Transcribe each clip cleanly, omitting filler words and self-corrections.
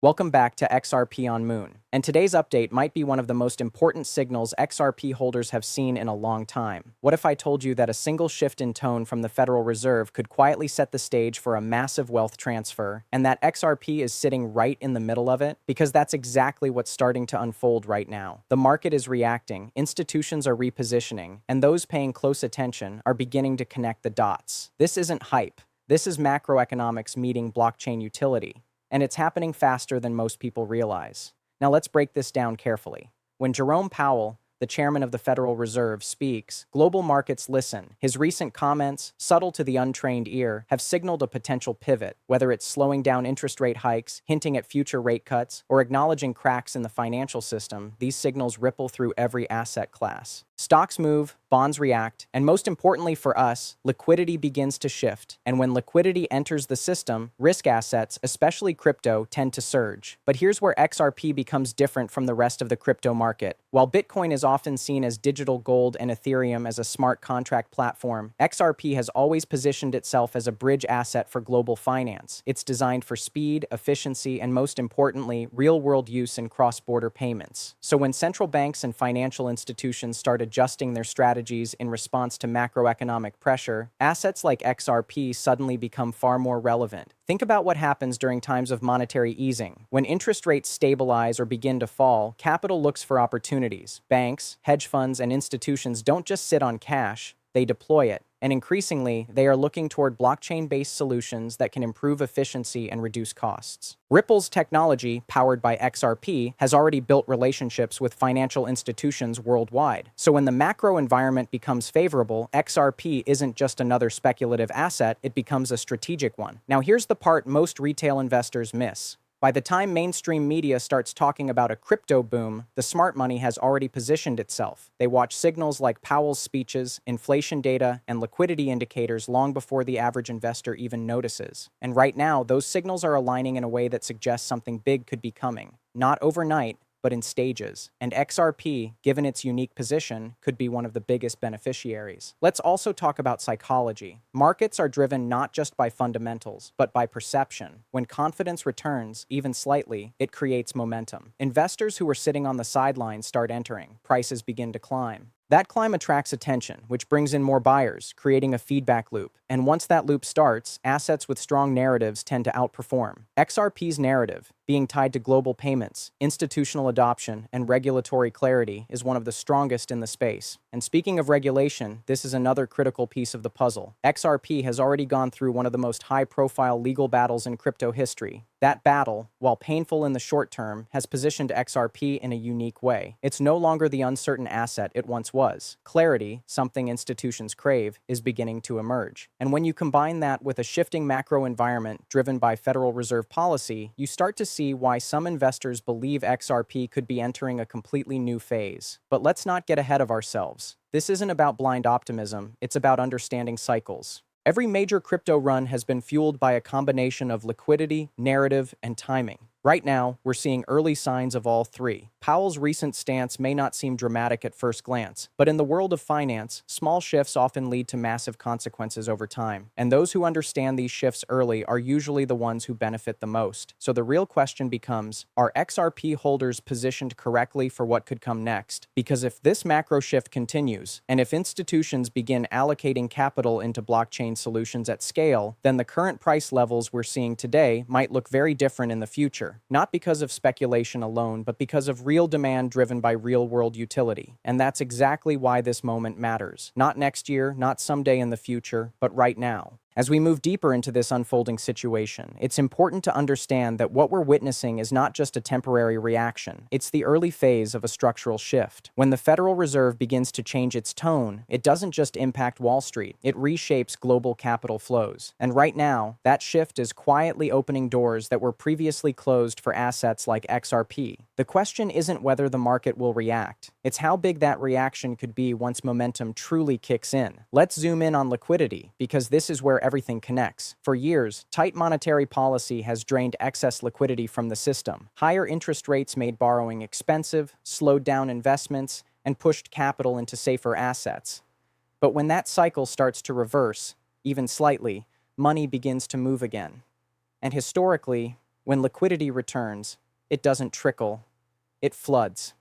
Welcome back to XRP On Moon, and today's update might be one of the most important signals XRP holders have seen in a long time. What if I told you that a single shift in tone from the Federal Reserve could quietly set the stage for a massive wealth transfer, and that XRP is sitting right in the middle of it? Because that's exactly what's starting to unfold right now. The market is reacting, institutions are repositioning, and those paying close attention are beginning to connect the dots. This isn't hype. This is macroeconomics meeting blockchain utility. And it's happening faster than most people realize. Now let's break this down carefully. When Jerome Powell, the chairman of the Federal Reserve, speaks, global markets listen. His recent comments, subtle to the untrained ear, have signaled a potential pivot, whether it's slowing down interest rate hikes, hinting at future rate cuts, or acknowledging cracks in the financial system. These signals ripple through every asset class. Stocks move, bonds react, and most importantly for us, liquidity begins to shift. And when liquidity enters the system, risk assets, especially crypto, tend to surge. But here's where XRP becomes different from the rest of the crypto market. While Bitcoin is often seen as digital gold and Ethereum as a smart contract platform, XRP has always positioned itself as a bridge asset for global finance. It's designed for speed, efficiency, and most importantly, real-world use in cross-border payments. So when central banks and financial institutions start adjusting their strategies in response to macroeconomic pressure, assets like XRP suddenly become far more relevant. Think about what happens during times of monetary easing. When interest rates stabilize or begin to fall, capital looks for opportunities. Banks, hedge funds, and institutions don't just sit on cash, they deploy it. And increasingly, they are looking toward blockchain-based solutions that can improve efficiency and reduce costs. Ripple's technology, powered by XRP, has already built relationships with financial institutions worldwide. So when the macro environment becomes favorable, XRP isn't just another speculative asset, it becomes a strategic one. Now here's the part most retail investors miss. By the time mainstream media starts talking about a crypto boom, the smart money has already positioned itself. They watch signals like Powell's speeches, inflation data, and liquidity indicators long before the average investor even notices. And right now, those signals are aligning in a way that suggests something big could be coming. Not overnight, but in stages. And XRP, given its unique position, could be one of the biggest beneficiaries. Let's also talk about psychology. Markets are driven not just by fundamentals, but by perception. When confidence returns, even slightly, it creates momentum. Investors who were sitting on the sidelines start entering. Prices begin to climb. That climb attracts attention, which brings in more buyers, creating a feedback loop. And once that loop starts, assets with strong narratives tend to outperform. XRP's narrative, being tied to global payments, institutional adoption, and regulatory clarity, is one of the strongest in the space. And speaking of regulation, this is another critical piece of the puzzle. XRP has already gone through one of the most high-profile legal battles in crypto history. That battle, while painful in the short term, has positioned XRP in a unique way. It's no longer the uncertain asset it once was. Clarity, something institutions crave, is beginning to emerge. And when you combine that with a shifting macro environment driven by Federal Reserve policy, you start to see why some investors believe XRP could be entering a completely new phase. But let's not get ahead of ourselves. This isn't about blind optimism, it's about understanding cycles. Every major crypto run has been fueled by a combination of liquidity, narrative, and timing. Right now, we're seeing early signs of all three. Powell's recent stance may not seem dramatic at first glance, but in the world of finance, small shifts often lead to massive consequences over time. And those who understand these shifts early are usually the ones who benefit the most. So the real question becomes, are XRP holders positioned correctly for what could come next? Because if this macro shift continues, and if institutions begin allocating capital into blockchain solutions at scale, then the current price levels we're seeing today might look very different in the future. Not because of speculation alone, but because of real demand driven by real-world utility. And that's exactly why this moment matters. Not next year, not someday in the future, but right now. As we move deeper into this unfolding situation, it's important to understand that what we're witnessing is not just a temporary reaction. It's the early phase of a structural shift. When the Federal Reserve begins to change its tone, it doesn't just impact Wall Street, it reshapes global capital flows. And right now, that shift is quietly opening doors that were previously closed for assets like XRP. The question isn't whether the market will react. It's how big that reaction could be once momentum truly kicks in. Let's zoom in on liquidity, because this is where everything connects. For years, tight monetary policy has drained excess liquidity from the system. Higher interest rates made borrowing expensive, slowed down investments, and pushed capital into safer assets. But when that cycle starts to reverse, even slightly, money begins to move again. And historically, When liquidity returns, it doesn't trickle, it floods.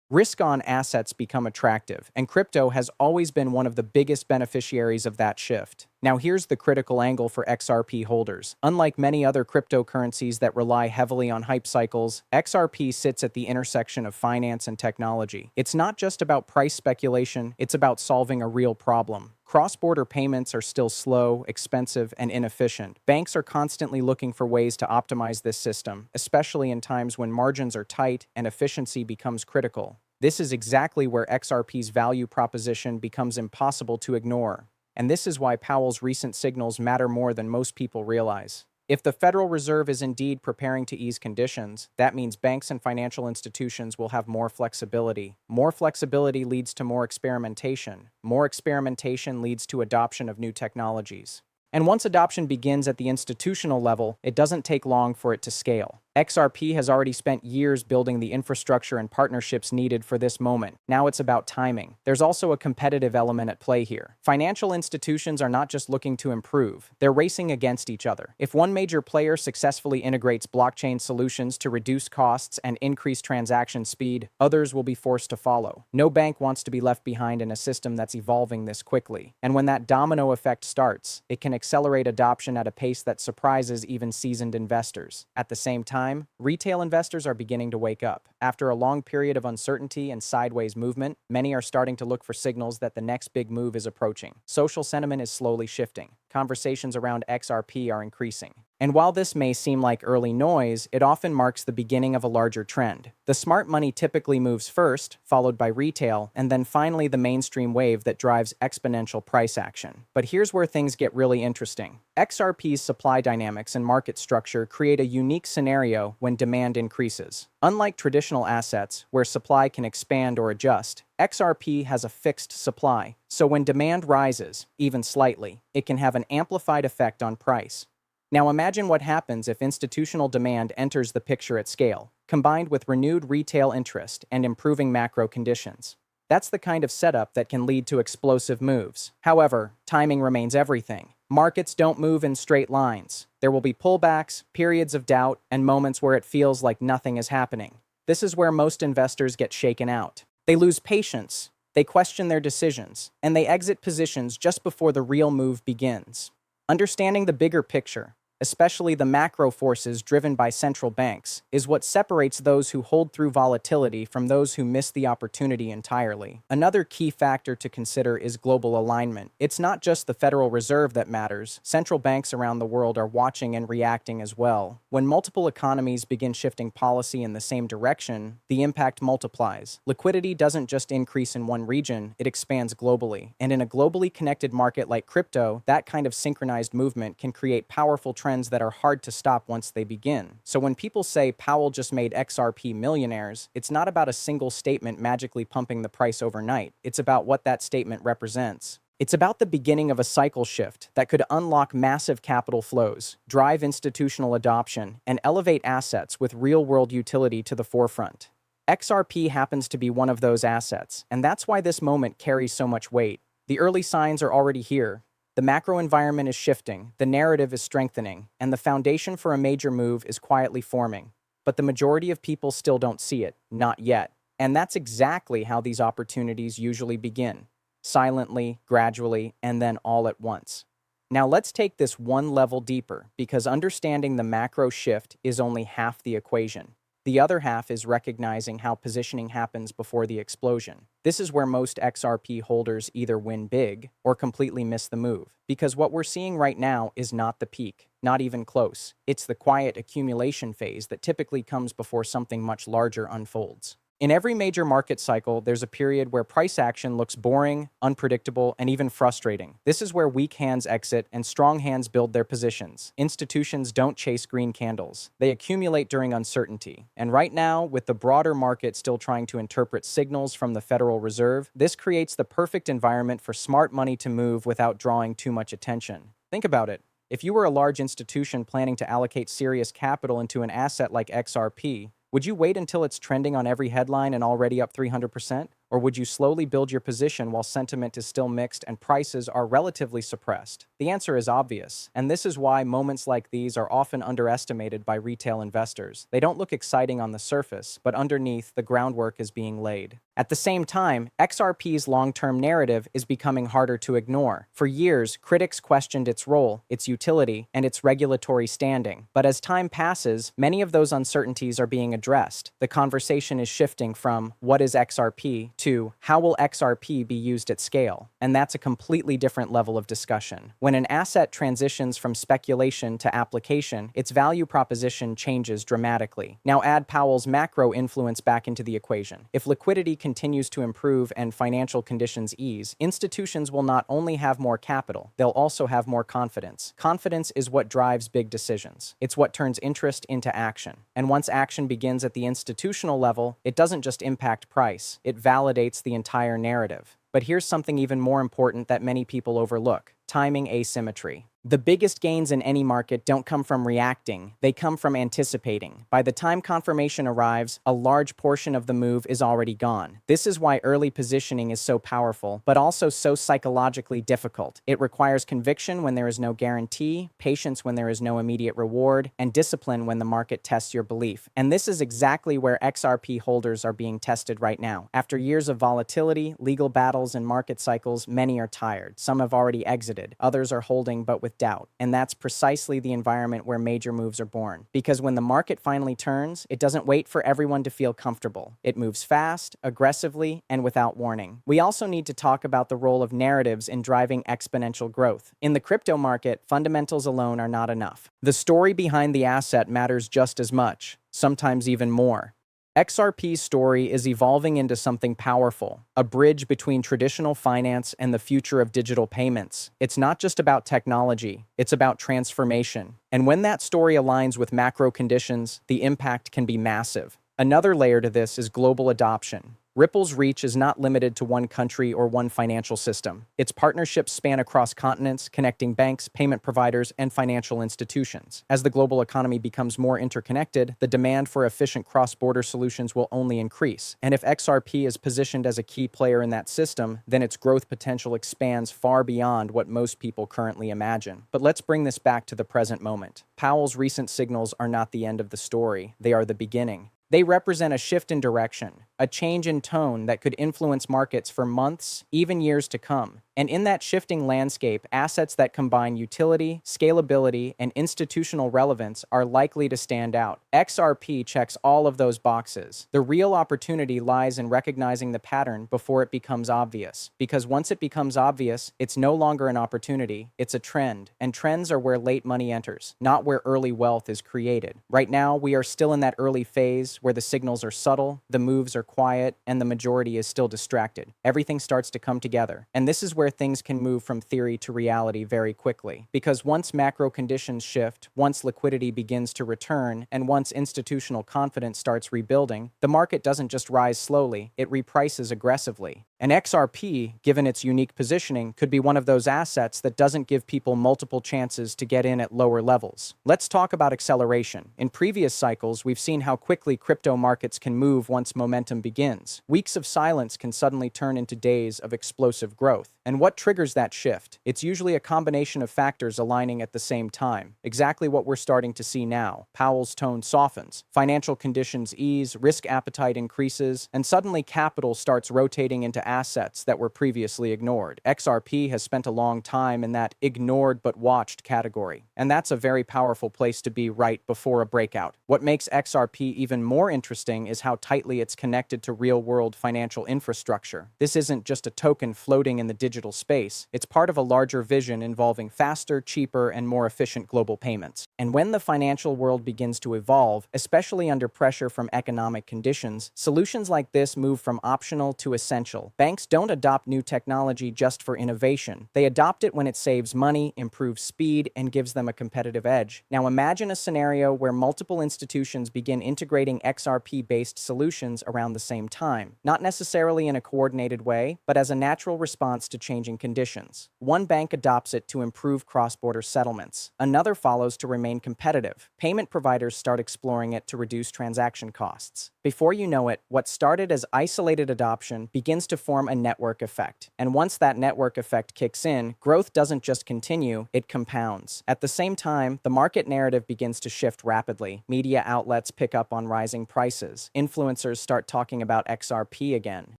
Risk-on assets become attractive, and crypto has always been one of the biggest beneficiaries of that shift. Now here's the critical angle for XRP holders. Unlike many other cryptocurrencies that rely heavily on hype cycles, XRP sits at the intersection of finance and technology. It's not just about price speculation, it's about solving a real problem. Cross-border payments are still slow, expensive, and inefficient. Banks are constantly looking for ways to optimize this system, especially in times when margins are tight and efficiency becomes critical. This is exactly where XRP's value proposition becomes impossible to ignore. And this is why Powell's recent signals matter more than most people realize. If the Federal Reserve is indeed preparing to ease conditions, that means banks and financial institutions will have more flexibility. More flexibility leads to more experimentation. More experimentation leads to adoption of new technologies. And once adoption begins at the institutional level, it doesn't take long for it to scale. XRP has already spent years building the infrastructure and partnerships needed for this moment. Now it's about timing. There's also a competitive element at play here. Financial institutions are not just looking to improve, they're racing against each other. If one major player successfully integrates blockchain solutions to reduce costs and increase transaction speed, others will be forced to follow. No bank wants to be left behind in a system that's evolving this quickly. And when that domino effect starts, it can accelerate adoption at a pace that surprises even seasoned investors. At the same time, retail investors are beginning to wake up. After a long period of uncertainty and sideways movement, many are starting to look for signals that the next big move is approaching. Social sentiment is slowly shifting. Conversations around XRP are increasing. And while this may seem like early noise, it often marks the beginning of a larger trend. The smart money typically moves first, followed by retail, and then finally the mainstream wave that drives exponential price action. But here's where things get really interesting. XRP's supply dynamics and market structure create a unique scenario when demand increases. Unlike traditional assets, where supply can expand or adjust, XRP has a fixed supply. So when demand rises, even slightly, it can have an amplified effect on price. Now imagine what happens if institutional demand enters the picture at scale, combined with renewed retail interest and improving macro conditions. That's the kind of setup that can lead to explosive moves. However, timing remains everything. Markets don't move in straight lines. There will be pullbacks, periods of doubt, and moments where it feels like nothing is happening. This is where most investors get shaken out. They lose patience, they question their decisions, and they exit positions just before the real move begins. Understanding the bigger picture, especially the macro forces driven by central banks, is what separates those who hold through volatility from those who miss the opportunity entirely. Another key factor to consider is global alignment. It's not just the Federal Reserve that matters. Central banks around the world are watching and reacting as well. When multiple economies begin shifting policy in the same direction, the impact multiplies. Liquidity doesn't just increase in one region, it expands globally. And in a globally connected market like crypto, that kind of synchronized movement can create powerful trends that are hard to stop once they begin. So when people say Powell just made XRP millionaires, it's not about a single statement magically pumping the price overnight. It's about what that statement represents. It's about the beginning of a cycle shift that could unlock massive capital flows, drive institutional adoption, and elevate assets with real-world utility to the forefront. XRP happens to be one of those assets, and that's why this moment carries so much weight. The early signs are already here. The macro environment is shifting, the narrative is strengthening, and the foundation for a major move is quietly forming. But the majority of people still don't see it, not yet. And that's exactly how these opportunities usually begin. Silently, gradually, and then all at once. Now let's take this one level deeper, because understanding the macro shift is only half the equation. The other half is recognizing how positioning happens before the explosion. This is where most XRP holders either win big or completely miss the move, because what we're seeing right now is not the peak, not even close. It's the quiet accumulation phase that typically comes before something much larger unfolds. In every major market cycle, there's a period where price action looks boring, unpredictable, and even frustrating. This is where weak hands exit and strong hands build their positions. Institutions don't chase green candles. They accumulate during uncertainty. And right now, with the broader market still trying to interpret signals from the Federal Reserve, this creates the perfect environment for smart money to move without drawing too much attention. Think about it. If you were a large institution planning to allocate serious capital into an asset like XRP, would you wait until it's trending on every headline and already up 300%? Or would you slowly build your position while sentiment is still mixed and prices are relatively suppressed? The answer is obvious, and this is why moments like these are often underestimated by retail investors. They don't look exciting on the surface, but underneath, the groundwork is being laid. At the same time, XRP's long-term narrative is becoming harder to ignore. For years, critics questioned its role, its utility, and its regulatory standing. But as time passes, many of those uncertainties are being addressed. The conversation is shifting from "what is XRP" to "how will XRP be used at scale?" And that's a completely different level of discussion. When an asset transitions from speculation to application, its value proposition changes dramatically. Now add Powell's macro influence back into the equation. If liquidity continues to improve and financial conditions ease, institutions will not only have more capital, they'll also have more confidence. Confidence is what drives big decisions. It's what turns interest into action. And once action begins at the institutional level, it doesn't just impact price, it validates the entire narrative. But here's something even more important that many people overlook: timing asymmetry. The biggest gains in any market don't come from reacting, they come from anticipating. By the time confirmation arrives, a large portion of the move is already gone. This is why early positioning is so powerful, but also so psychologically difficult. It requires conviction when there is no guarantee, patience when there is no immediate reward, and discipline when the market tests your belief. And this is exactly where XRP holders are being tested right now. After years of volatility, legal battles, and market cycles, many are tired. Some have already exited. Others are holding but with doubt. And that's precisely the environment where major moves are born. Because when the market finally turns, it doesn't wait for everyone to feel comfortable. It moves fast, aggressively, and without warning. We also need to talk about the role of narratives in driving exponential growth. In the crypto market, fundamentals alone are not enough. The story behind the asset matters just as much, sometimes even more. XRP's story is evolving into something powerful, a bridge between traditional finance and the future of digital payments. It's not just about technology, it's about transformation. And when that story aligns with macro conditions, the impact can be massive. Another layer to this is global adoption. Ripple's reach is not limited to one country or one financial system. Its partnerships span across continents, connecting banks, payment providers, and financial institutions. As the global economy becomes more interconnected, the demand for efficient cross-border solutions will only increase. And if XRP is positioned as a key player in that system, then its growth potential expands far beyond what most people currently imagine. But let's bring this back to the present moment. Powell's recent signals are not the end of the story. They are the beginning. They represent a shift in direction, a change in tone that could influence markets for months, even years to come. And in that shifting landscape, assets that combine utility, scalability, and institutional relevance are likely to stand out. XRP checks all of those boxes. The real opportunity lies in recognizing the pattern before it becomes obvious. Because once it becomes obvious, it's no longer an opportunity, it's a trend. And trends are where late money enters, not where early wealth is created. Right now, we are still in that early phase where the signals are subtle, the moves are quiet, and the majority is still distracted. Everything starts to come together. And this is where things can move from theory to reality very quickly. Because once macro conditions shift, once liquidity begins to return, and once institutional confidence starts rebuilding, the market doesn't just rise slowly, it reprices aggressively. And XRP, given its unique positioning, could be one of those assets that doesn't give people multiple chances to get in at lower levels. Let's talk about acceleration. In previous cycles, we've seen how quickly crypto markets can move once momentum begins. Weeks of silence can suddenly turn into days of explosive growth. And what triggers that shift? It's usually a combination of factors aligning at the same time. Exactly what we're starting to see now. Powell's tone softens, financial conditions ease, risk appetite increases, and suddenly capital starts rotating into assets that were previously ignored. XRP has spent a long time in that ignored but watched category. And that's a very powerful place to be right before a breakout. What makes XRP even more interesting is how tightly it's connected to real-world financial infrastructure. This isn't just a token floating in the digital space. It's part of a larger vision involving faster, cheaper, and more efficient global payments. And when the financial world begins to evolve, especially under pressure from economic conditions, solutions like this move from optional to essential. banks don't adopt new technology just for innovation. They adopt it when it saves money, improves speed, and gives them a competitive edge. Now imagine a scenario where multiple institutions begin integrating XRP-based solutions around the same time, not necessarily in a coordinated way, but as a natural response to changing conditions. One bank adopts it to improve cross-border settlements. Another follows to remain competitive. Payment providers start exploring it to reduce transaction costs. Before you know it, what started as isolated adoption begins to form a network effect. And once that network effect kicks in, growth doesn't just continue, it compounds. At the same time, the market narrative begins to shift rapidly. Media outlets pick up on rising prices. Influencers start talking about XRP again.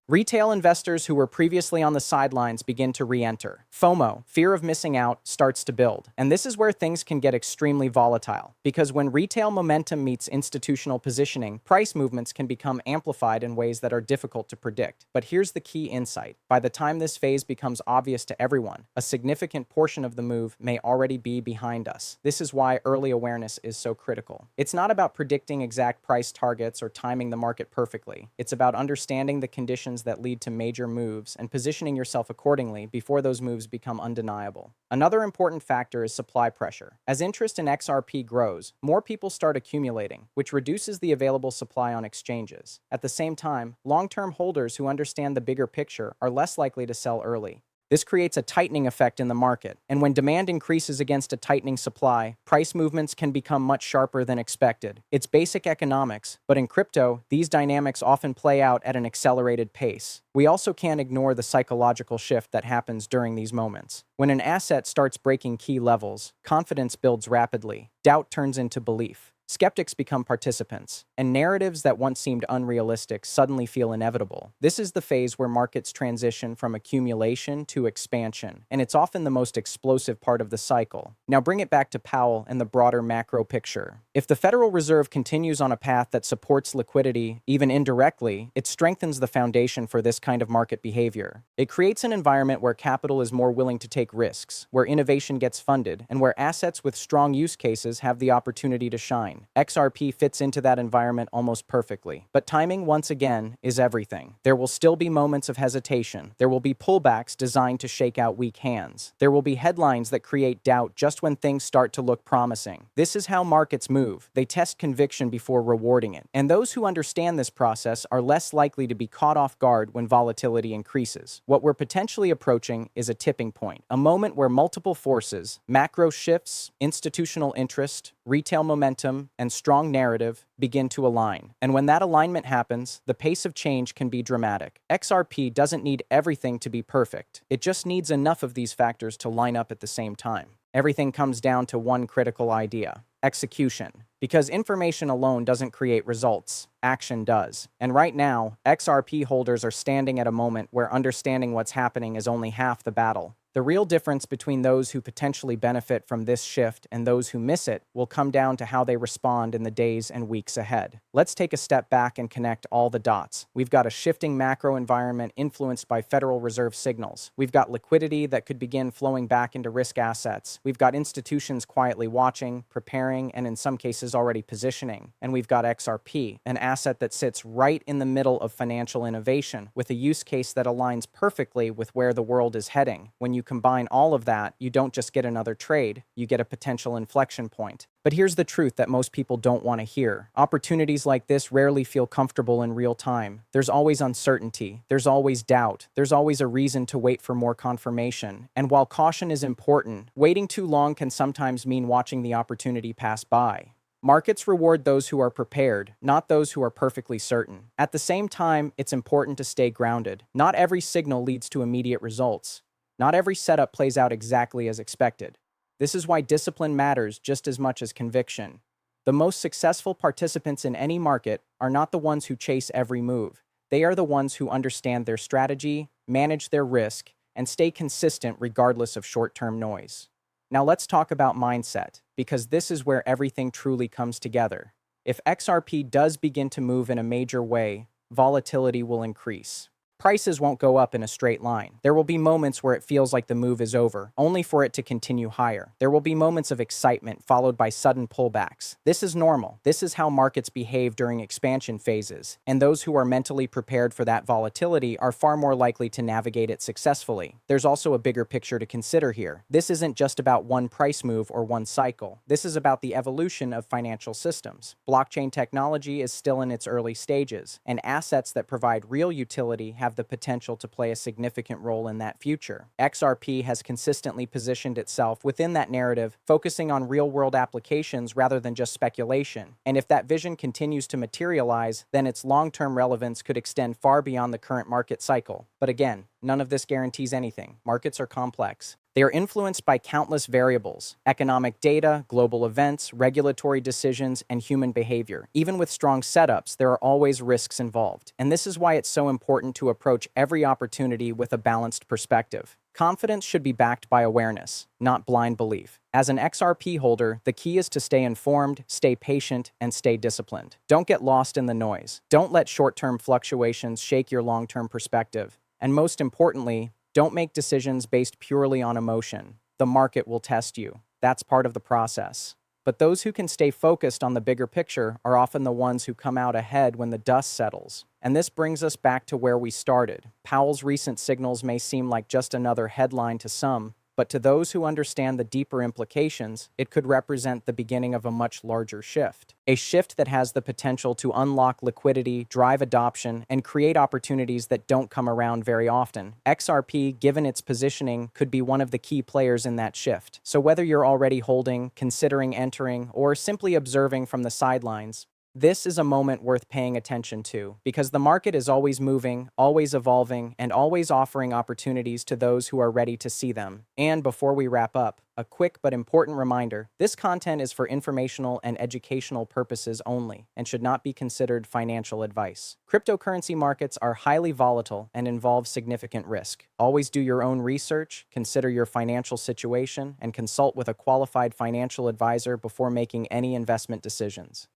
Retail investors who were previously on the sidelines begin to re-enter. FOMO, fear of missing out, starts to build. And this is where things can get extremely volatile. Because when retail momentum meets institutional positioning, price movements can become amplified in ways that are difficult to predict. But here's the key insight. By the time this phase becomes obvious to everyone, a significant portion of the move may already be behind us. This is why early awareness is so critical. It's not about predicting exact price targets or timing the market perfectly. It's about understanding the conditions that lead to major moves and positioning yourself accordingly before those moves become undeniable. Another important factor is supply pressure. As interest in XRP grows, more people start accumulating, which reduces the available supply on exchanges. At the same time, long-term holders who understand the bigger picture are less likely to sell early. This creates a tightening effect in the market, and when demand increases against a tightening supply, price movements can become much sharper than expected. It's basic economics, but in crypto, these dynamics often play out at an accelerated pace. We also can't ignore the psychological shift that happens during these moments. When an asset starts breaking key levels, confidence builds rapidly, doubt turns into belief. Skeptics become participants, and narratives that once seemed unrealistic suddenly feel inevitable. This is the phase where markets transition from accumulation to expansion, and it's often the most explosive part of the cycle. Now bring it back to Powell and the broader macro picture. If the Federal Reserve continues on a path that supports liquidity, even indirectly, it strengthens the foundation for this kind of market behavior. It creates an environment where capital is more willing to take risks, where innovation gets funded, and where assets with strong use cases have the opportunity to shine. XRP fits into that environment almost perfectly. But timing, once again, is everything. There will still be moments of hesitation. There will be pullbacks designed to shake out weak hands. There will be headlines that create doubt just when things start to look promising. This is how markets move. They test conviction before rewarding it. And those who understand this process are less likely to be caught off guard when volatility increases. What we're potentially approaching is a tipping point, a moment where multiple forces, macro shifts, institutional interest, retail momentum, and strong narrative begin to align. And when that alignment happens, the pace of change can be dramatic. XRP doesn't need everything to be perfect. It just needs enough of these factors to line up at the same time. Everything comes down to one critical idea: execution. Because information alone doesn't create results, action does. And right now, XRP holders are standing at a moment where understanding what's happening is only half the battle. The real difference between those who potentially benefit from this shift and those who miss it will come down to how they respond in the days and weeks ahead. Let's take a step back and connect all the dots. We've got a shifting macro environment influenced by Federal Reserve signals. We've got liquidity that could begin flowing back into risk assets. We've got institutions quietly watching, preparing, and in some cases already positioning. And we've got XRP, an asset that sits right in the middle of financial innovation with a use case that aligns perfectly with where the world is heading. When you combine all of that, you don't just get another trade, you get a potential inflection point. But here's the truth that most people don't want to hear. Opportunities like this rarely feel comfortable in real time. There's always uncertainty. There's always doubt. There's always a reason to wait for more confirmation. And while caution is important, waiting too long can sometimes mean watching the opportunity pass by. Markets reward those who are prepared, not those who are perfectly certain. At the same time, it's important to stay grounded. Not every signal leads to immediate results. Not every setup plays out exactly as expected. This is why discipline matters just as much as conviction. The most successful participants in any market are not the ones who chase every move. They are the ones who understand their strategy, manage their risk, and stay consistent regardless of short-term noise. Now let's talk about mindset, because this is where everything truly comes together. If XRP does begin to move in a major way, volatility will increase. Prices won't go up in a straight line. There will be moments where it feels like the move is over, only for it to continue higher. There will be moments of excitement followed by sudden pullbacks. This is normal. This is how markets behave during expansion phases, and those who are mentally prepared for that volatility are far more likely to navigate it successfully. There's also a bigger picture to consider here. This isn't just about one price move or one cycle. This is about the evolution of financial systems. Blockchain technology is still in its early stages, and assets that provide real utility have the potential to play a significant role in that future. XRP has consistently positioned itself within that narrative, focusing on real-world applications rather than just speculation. And if that vision continues to materialize, then its long-term relevance could extend far beyond the current market cycle. But again, none of this guarantees anything. Markets are complex. They are influenced by countless variables: economic data, global events, regulatory decisions, and human behavior. Even with strong setups, there are always risks involved. And this is why it's so important to approach every opportunity with a balanced perspective. Confidence should be backed by awareness, not blind belief. As an XRP holder, the key is to stay informed, stay patient, and stay disciplined. Don't get lost in the noise. Don't let short-term fluctuations shake your long-term perspective. And most importantly, don't make decisions based purely on emotion. The market will test you. That's part of the process. But those who can stay focused on the bigger picture are often the ones who come out ahead when the dust settles. And this brings us back to where we started. Powell's recent signals may seem like just another headline to some, but to those who understand the deeper implications, it could represent the beginning of a much larger shift. A shift that has the potential to unlock liquidity, drive adoption, and create opportunities that don't come around very often. XRP, given its positioning, could be one of the key players in that shift. So whether you're already holding, considering entering, or simply observing from the sidelines, this is a moment worth paying attention to, because the market is always moving, always evolving, and always offering opportunities to those who are ready to see them. And before we wrap up, a quick but important reminder: this content is for informational and educational purposes only and should not be considered financial advice. Cryptocurrency markets are highly volatile and involve significant risk. Always do your own research, consider your financial situation, and consult with a qualified financial advisor before making any investment decisions.